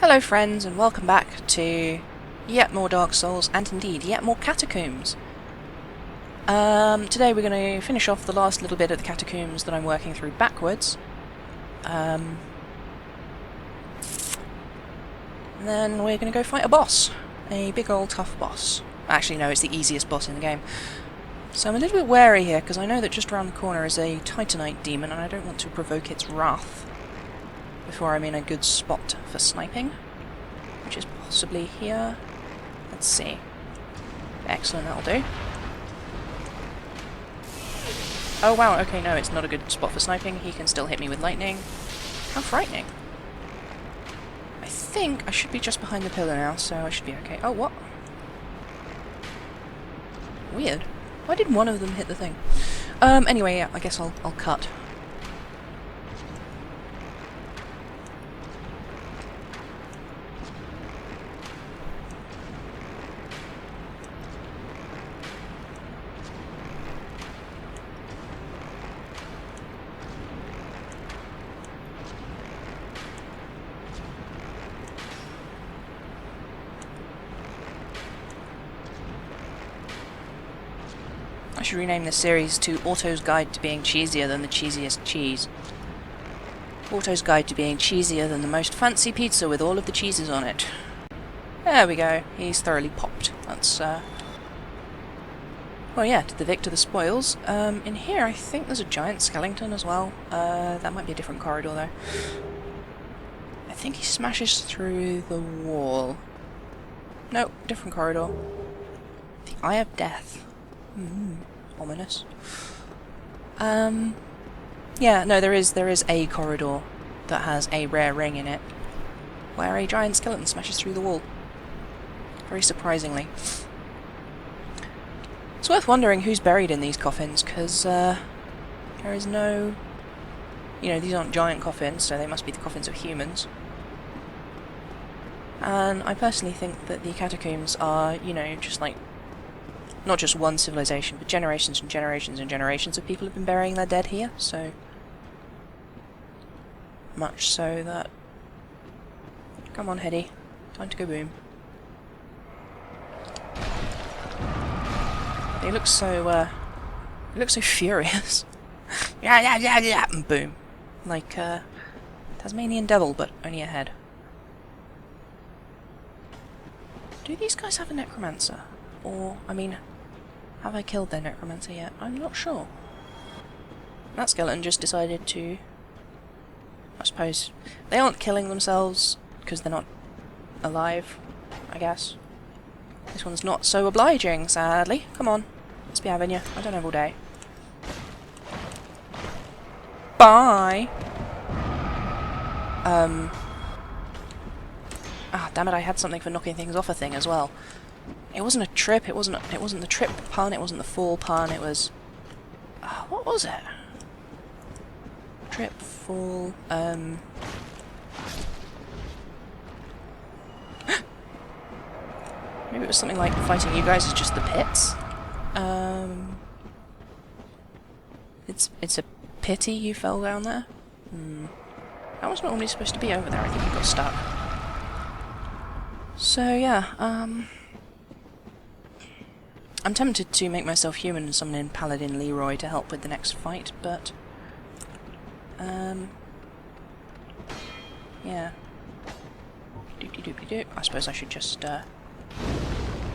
Hello friends, and welcome back to yet more Dark Souls, and indeed, yet more Catacombs. Today we're going to finish off the last little bit of the Catacombs that I'm working through backwards. And then we're going to go fight a boss. A big old tough boss. Actually no, it's the easiest boss in the game. So I'm a little bit wary here, because I know that just around the corner is a Titanite demon, and I don't want to provoke its wrath before I'm in a good spot for sniping, which is possibly here. Let's see. Excellent, that'll do. Oh wow, okay, no, it's not a good spot for sniping. He can still hit me with lightning. How frightening. I think I should be just behind the pillar now, so I should be okay. Oh, what? Weird. Why did one of them hit the thing? Anyway, yeah, I guess I'll cut. I should rename this series to Auto's Guide to Being Cheesier Than the Cheesiest Cheese. Auto's Guide to Being Cheesier Than the Most Fancy Pizza with all of the cheeses on it. There we go, he's thoroughly popped. That's, well yeah, to the victor the spoils. In here I think there's a giant skeleton as well. That might be a different corridor though. I think he smashes through the wall. No, different corridor. The Eye of Death. Ominous. Yeah, no, there is a corridor that has a rare ring in it, where a giant skeleton smashes through the wall. Very surprisingly. It's worth wondering who's buried in these coffins, because there is no... You know, these aren't giant coffins, so they must be the coffins of humans. And I personally think that the catacombs are, you know, just like not just one civilization, but generations and generations and generations of people have been burying their dead here, so... Much so that... Come on, Hetty. Time to go boom. They look so, furious. Yeah, yeah, yeah, yeah, and boom. Like, Tasmanian Devil, but only a head. Do these guys have a necromancer? Or, I mean... Have I killed their necromancer yet? I'm not sure. That skeleton just decided to... I suppose... They aren't killing themselves because they're not alive, I guess. This one's not so obliging, sadly. Come on. Let's be having you. I don't have all day. Bye! Ah, damn it, I had something for knocking things off a thing as well. It wasn't a trip, it wasn't the trip pun, it wasn't the fall pun, it was... what was it? Trip, fall, maybe it was something like fighting you guys is just the pits? It's a pity you fell down there? That was not normally supposed to be over there, I think you got stuck. So yeah, I'm tempted to make myself human and summon in Paladin Leroy to help with the next fight, but... yeah. Doopy-doopy-doop. I suppose I should just,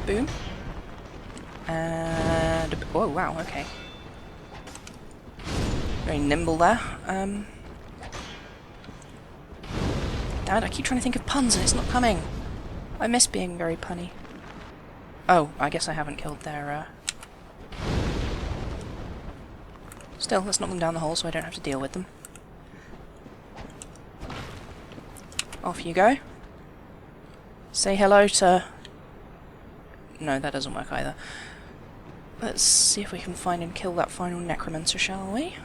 boom. And... oh, wow, okay. Very nimble there. Damn it, I keep trying to think of puns and it's not coming. I miss being very punny. Oh, I guess I haven't killed their, Still, let's knock them down the hole so I don't have to deal with them. Off you go. Say hello to... No, that doesn't work either. Let's see if we can find and kill that final necromancer, shall we?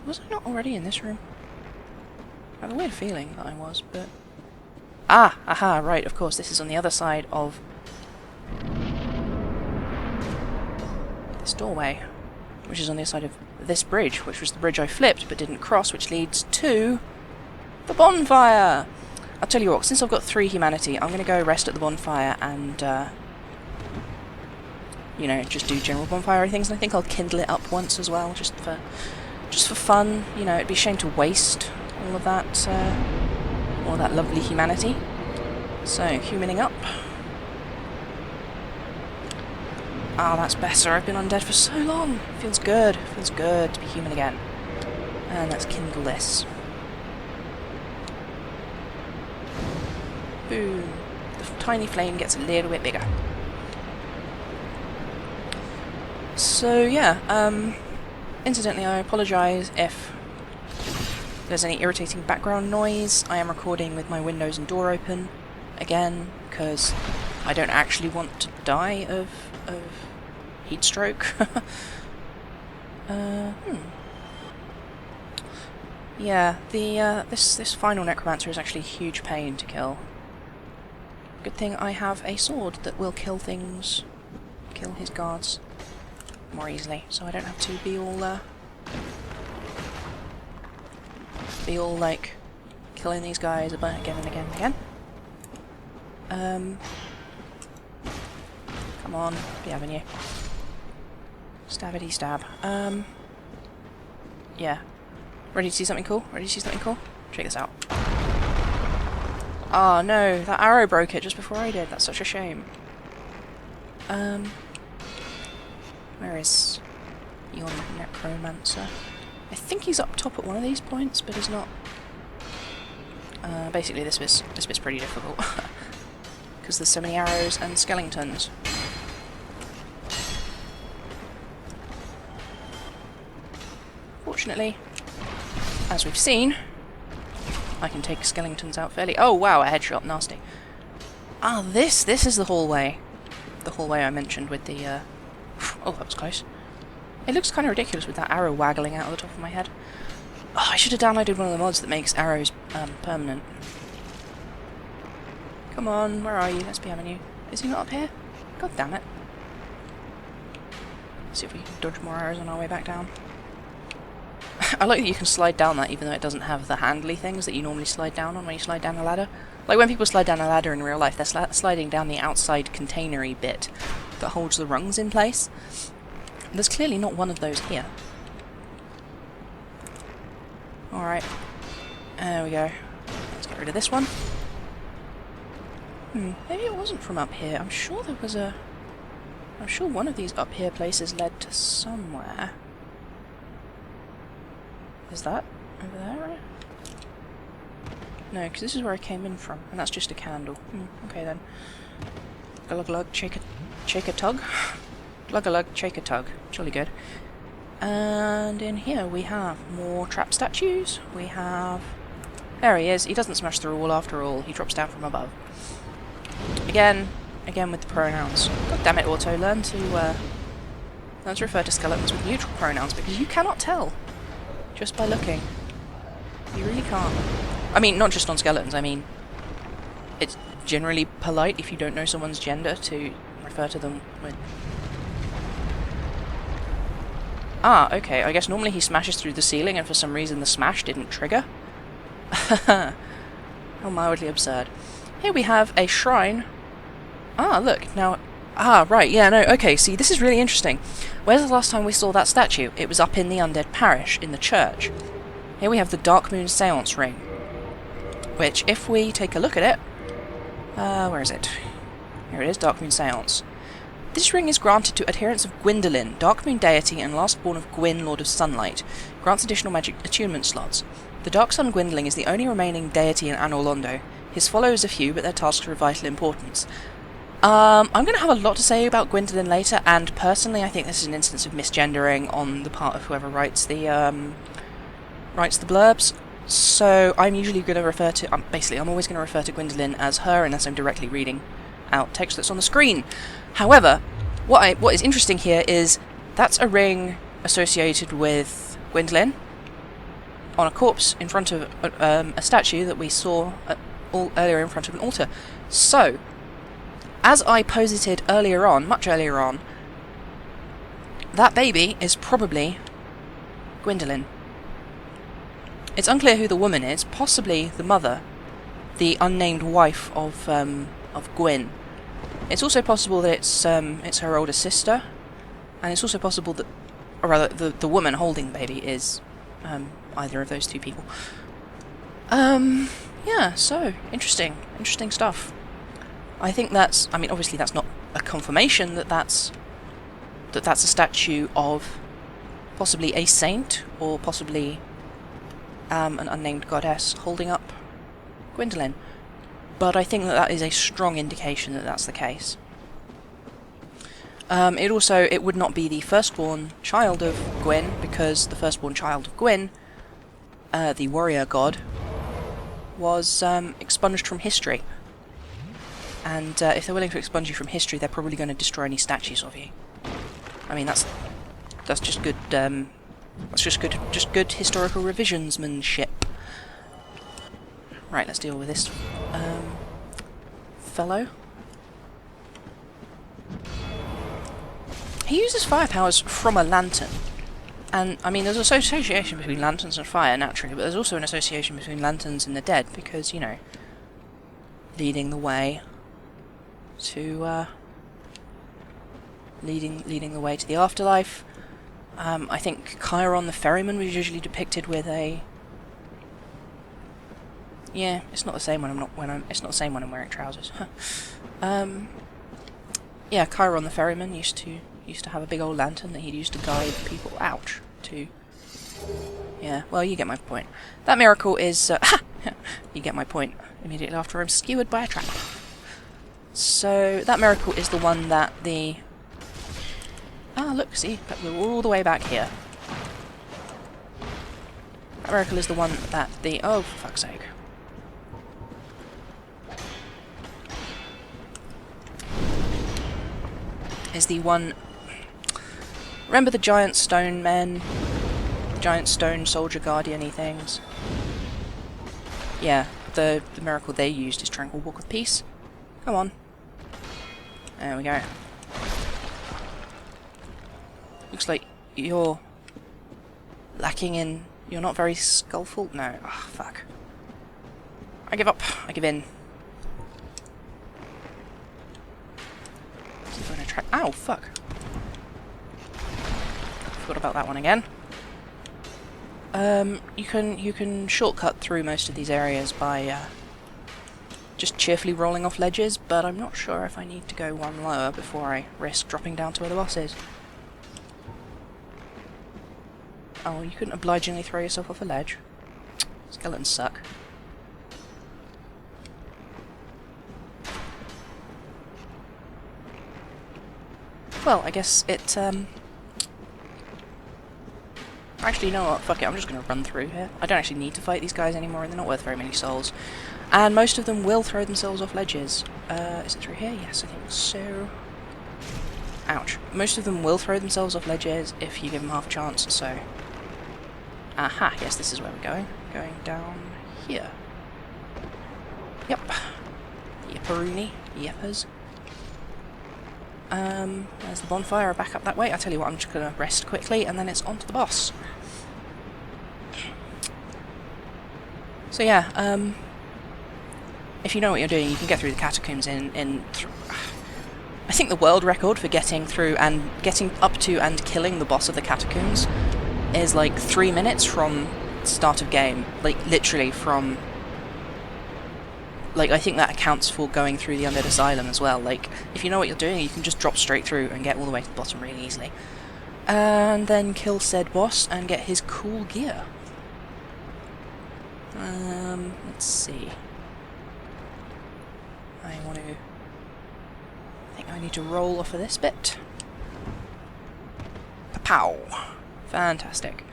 Was I not already in this room? I have a weird feeling that I was, but... Ah! Aha, right, of course, this is on the other side of this doorway, which is on the other side of this bridge, which was the bridge I flipped but didn't cross, which leads to The bonfire! I'll tell you what, since I've got 3 humanity, I'm going to go rest at the bonfire and, you know, just do general bonfire things. And I think I'll kindle it up once as well, just for fun. You know, it'd be a shame to waste all of that lovely humanity. So, humaning up. Ah, that's better. I've been undead for so long. Feels good. Feels good to be human again. And let's kindle this. Boom. The tiny flame gets a little bit bigger. So, yeah, incidentally, I apologise if there's any irritating background noise. I am recording with my windows and door open, again, because I don't actually want to die of heat stroke. Yeah, this final necromancer is actually a huge pain to kill. Good thing I have a sword that will kill things, kill his guards more easily, so I don't have to be all like killing these guys again and again and again. Come on, be having you. Stabbity stab. Yeah. Ready to see something cool? Ready to see something cool? Check this out. Oh no, that arrow broke it just before I did. That's such a shame. Where is your necromancer? I think he's up top at one of these points, but he's not. Basically this bit's pretty difficult. Because there's so many arrows and skeletons. Fortunately, as we've seen, I can take skeletons out fairly... Oh wow, a headshot, nasty. Ah, this is the hallway. The hallway I mentioned with the, Oh, that was close. It looks kind of ridiculous with that arrow waggling out of the top of my head. Oh, I should have downloaded one of the mods that makes arrows, permanent. Come on, where are you? Let's be having you. Is he not up here? God damn it. See if we can dodge more arrows on our way back down. I like that you can slide down that even though it doesn't have the handly things that you normally slide down on when you slide down a ladder. Like when people slide down a ladder in real life, they're sliding down the outside containery bit that holds the rungs in place. There's clearly not one of those here. Alright. There we go. Let's get rid of this one. Maybe it wasn't from up here. I'm sure there was a... I'm sure one of these up here places led to somewhere. Is that over there, right? No, because this is where I came in from, and that's just a candle. Okay then. Glug glug, shake a tug. Glug glug, shake a tug. Jolly good. And in here we have more trap statues. We have... There he is. He doesn't smash through a wall after all. He drops down from above. Again with the pronouns. God damn it, Auto. Learn to refer to skeletons with neutral pronouns, because you cannot tell just by looking. You really can't. I mean, not just on skeletons, I mean, it's generally polite if you don't know someone's gender to refer to them with... Ah, okay, I guess normally he smashes through the ceiling and for some reason the smash didn't trigger. How mildly absurd. Here we have a shrine. Ah, look, now... Ah, right, yeah, no, okay, see, this is really interesting. Where's the last time we saw that statue? It was up in the Undead Parish, in the church. Here we have the Dark Moon Seance Ring. Which, if we take a look at it... where is it? Here it is, Dark Moon Seance. This ring is granted to adherents of Gwyndolin, Dark Moon deity and last born of Gwyn, Lord of Sunlight. Grants additional magic attunement slots. The Dark Sun Gwyndling is the only remaining deity in Anor Londo. His followers are few, but their tasks are of vital importance. I'm going to have a lot to say about Gwyndolin later, and personally I think this is an instance of misgendering on the part of whoever writes the blurbs. So I'm usually going to refer to... I'm always going to refer to Gwyndolin as her unless I'm directly reading out text that's on the screen. However, what is interesting here is that's a ring associated with Gwyndolin on a corpse in front of a statue that we saw earlier in front of an altar. So, as I posited earlier on, much earlier on, that baby is probably Gwyndolin. It's unclear who the woman is, possibly the mother, the unnamed wife of Gwyn. It's also possible that it's her older sister, and it's also possible that, or rather, the woman holding the baby is either of those two people. Yeah, so, interesting stuff. I think that's, I mean, obviously that's not a confirmation that that's a statue of possibly a saint, or possibly an unnamed goddess holding up Gwendolyn. But I think that is a strong indication that that's the case. It would not be the firstborn child of Gwyn, because the firstborn child of Gwyn, the warrior god, was expunged from history. And if they're willing to expunge you from history, they're probably going to destroy any statues of you. I mean, that's just good. That's just good historical revisionsmanship. Right, let's deal with this fellow. He uses fire powers from a lantern. And, I mean, there's an association between lanterns and fire, naturally, but there's also an association between lanterns and the dead, because, you know, leading the way to, leading the way to the afterlife. I think Chiron the ferryman was usually depicted with a... Yeah, it's not the same when it's not the same when I'm wearing trousers. Yeah, Chiron the ferryman used to have a big old lantern that he'd use to guide people out to... Yeah, well, you get my point. That miracle is... you get my point. Immediately after I'm skewered by a trap. So, that miracle is the one that the... Ah, look, see? We're all the way back here. That miracle is the one that the... Oh, for fuck's sake. Is the one... Remember the giant stone men? Giant stone soldier guardian-y things? Yeah, the miracle they used is Tranquil Walk of Peace. Come on. There we go. Looks like you're lacking in... You're not very skillful? No. Ah, oh, fuck. I give up. I give in. Ow, fuck. Forgot about that one again. You can shortcut through most of these areas by just cheerfully rolling off ledges, but I'm not sure if I need to go one lower before I risk dropping down to where the boss is. Oh, you couldn't obligingly throw yourself off a ledge. Skeletons suck. Well, I guess it, Actually, you know what? Fuck it, I'm just gonna run through here. I don't actually need to fight these guys anymore, and they're not worth very many souls. And most of them will throw themselves off ledges. Is it through here? Yes, I think so. Ouch. Most of them will throw themselves off ledges if you give them half a chance, so... Aha, yes, this is where we're going. Going down here. Yep. Yepperoonie. Yeppers. There's the bonfire back up that way. I tell you what, I'm just gonna rest quickly, and then it's on to the boss. So yeah, if you know what you're doing, you can get through the catacombs in I think the world record for getting through and getting up to and killing the boss of the catacombs is like 3 minutes from start of game. Like, literally from... Like, I think that accounts for going through the Undead Asylum as well. Like, if you know what you're doing, you can just drop straight through and get all the way to the bottom really easily. And then kill said boss and get his cool gear. Let's see. I think I need to roll off of this bit. Pow! Fantastic.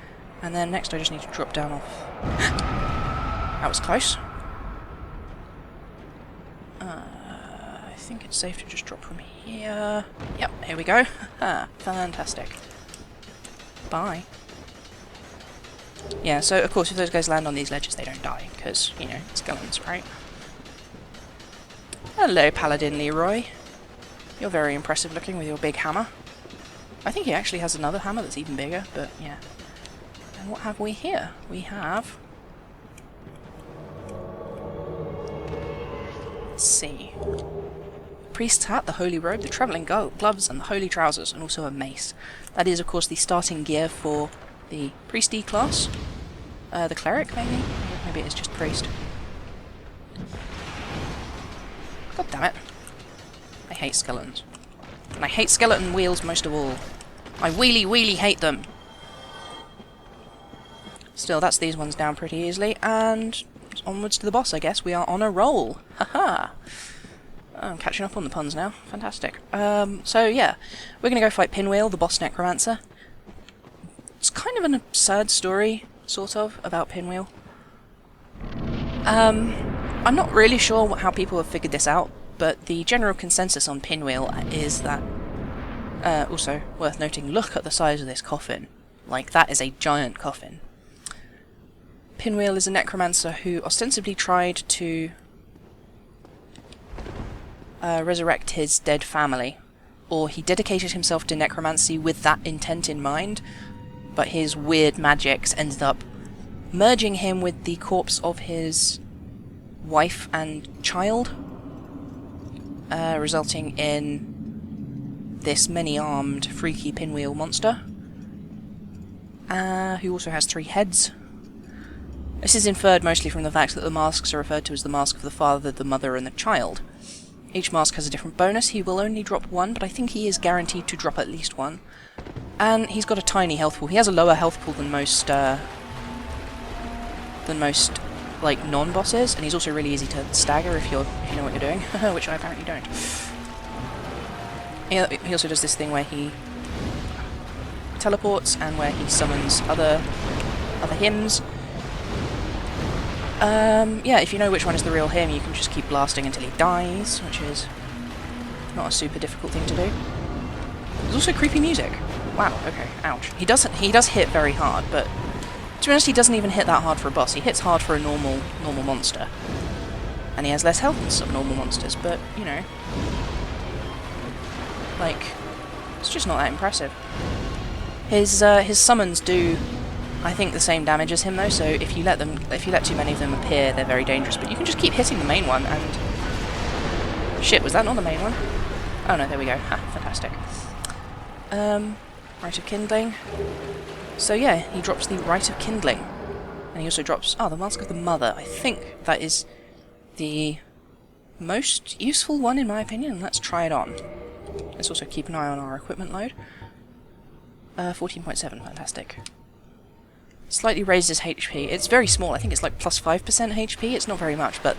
And then next I just need to drop down off... That was close. I think it's safe to just drop from here. Yep, here we go. Fantastic. Bye. Yeah, so of course if those guys land on these ledges they don't die, because, you know, skeletons, right? Hello, Paladin Leroy. You're very impressive looking with your big hammer. I think he actually has another hammer that's even bigger, but yeah. And what have we here? We have Let's see. Priest's hat, the holy robe, the travelling gloves, and the holy trousers, and also a mace. That is, of course, the starting gear for the priesty class. The cleric, maybe? Maybe it is just priest. God damn it. I hate skeletons. And I hate skeleton wheels most of all. I wheelie hate them. Still, that's these ones down pretty easily, and onwards to the boss, I guess. We are on a roll. Haha! I'm catching up on the puns now. Fantastic. So yeah, we're going to go fight Pinwheel, the boss necromancer. It's kind of an absurd story, sort of, about Pinwheel. I'm not really sure how people have figured this out, but the general consensus on Pinwheel is that... also, worth noting, look at the size of this coffin. Like, that is a giant coffin. Pinwheel is a necromancer who ostensibly tried to resurrect his dead family, or he dedicated himself to necromancy with that intent in mind, but his weird magics ended up merging him with the corpse of his wife and child, resulting in this many-armed, freaky pinwheel monster, who also has 3 heads. This is inferred mostly from the fact that the masks are referred to as the mask of the father, the mother, and the child. Each mask has a different bonus. He will only drop 1, but I think he is guaranteed to drop at least 1. And he's got a tiny health pool. He has a lower health pool than most like non-bosses, and he's also really easy to stagger if you know what you're doing, which I apparently don't. He also does this thing where he teleports and where he summons other hymns. Yeah, if you know which one is the real him, you can just keep blasting until he dies, which is not a super difficult thing to do. There's also creepy music. Wow, okay, ouch. He does hit very hard, but to be honest, he doesn't even hit that hard for a boss. He hits hard for a normal monster. And he has less health than some normal monsters, but, you know, like, it's just not that impressive. His summons do, I think, the same damage as him though, so if you let too many of them appear, they're very dangerous, but you can just keep hitting the main one, and... Shit, was that not the main one? Oh no, there we go. Ha, fantastic. Rite of Kindling. So yeah, he drops the Rite of Kindling. And he also drops... Oh, the Mask of the Mother. I think that is the most useful one in my opinion. Let's try it on. Let's also keep an eye on our equipment load. 14.7, fantastic. Slightly raised his HP. It's very small, I think it's like plus 5% HP, it's not very much, but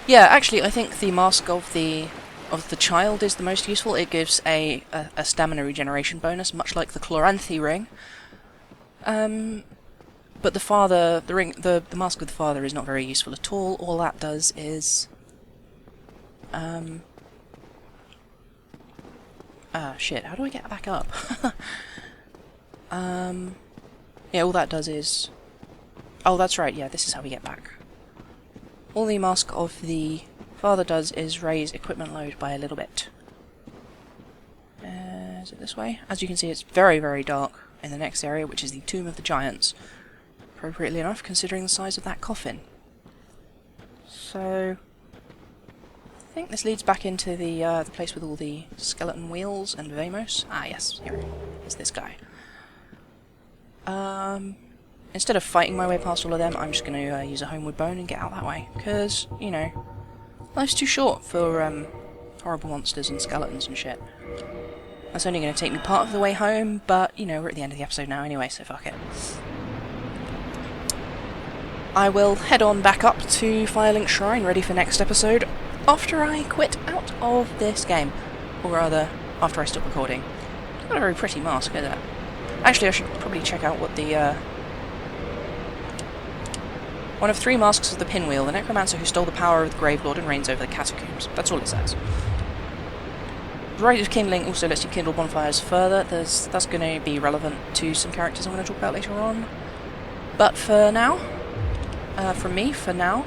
yeah, actually I think the Mask of the Child is the most useful. It gives a stamina regeneration bonus, much like the Chloranthy ring. But the Father, the Mask of the Father is not very useful at all. All that does is shit, how do I get back up? Yeah, all that does is... Oh, that's right, yeah, this is how we get back. All the Mask of the Father does is raise equipment load by a little bit. Is it this way? As you can see, it's very, very dark in the next area, which is the Tomb of the Giants. Appropriately enough, considering the size of that coffin. So... I think this leads back into the place with all the skeleton wheels and Vamos. Ah, yes, here is this guy. Instead of fighting my way past all of them, I'm just going to use a homeward bone and get out that way. Because, you know, life's too short for horrible monsters and skeletons and shit. That's only going to take me part of the way home, but, you know, we're at the end of the episode now anyway, so fuck it. I will head on back up to Firelink Shrine, ready for next episode, after I quit out of this game. Or rather, after I stop recording. It's not a very pretty mask, is it? Actually, I should probably check out what the, one of 3 masks of the Pinwheel, the necromancer who stole the power of the Gravelord and reigns over the catacombs. That's all it says. The Rite of Kindling also lets you kindle bonfires further. That's going to be relevant to some characters I'm going to talk about later on. But for now, from me, for now,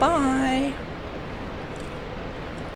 bye!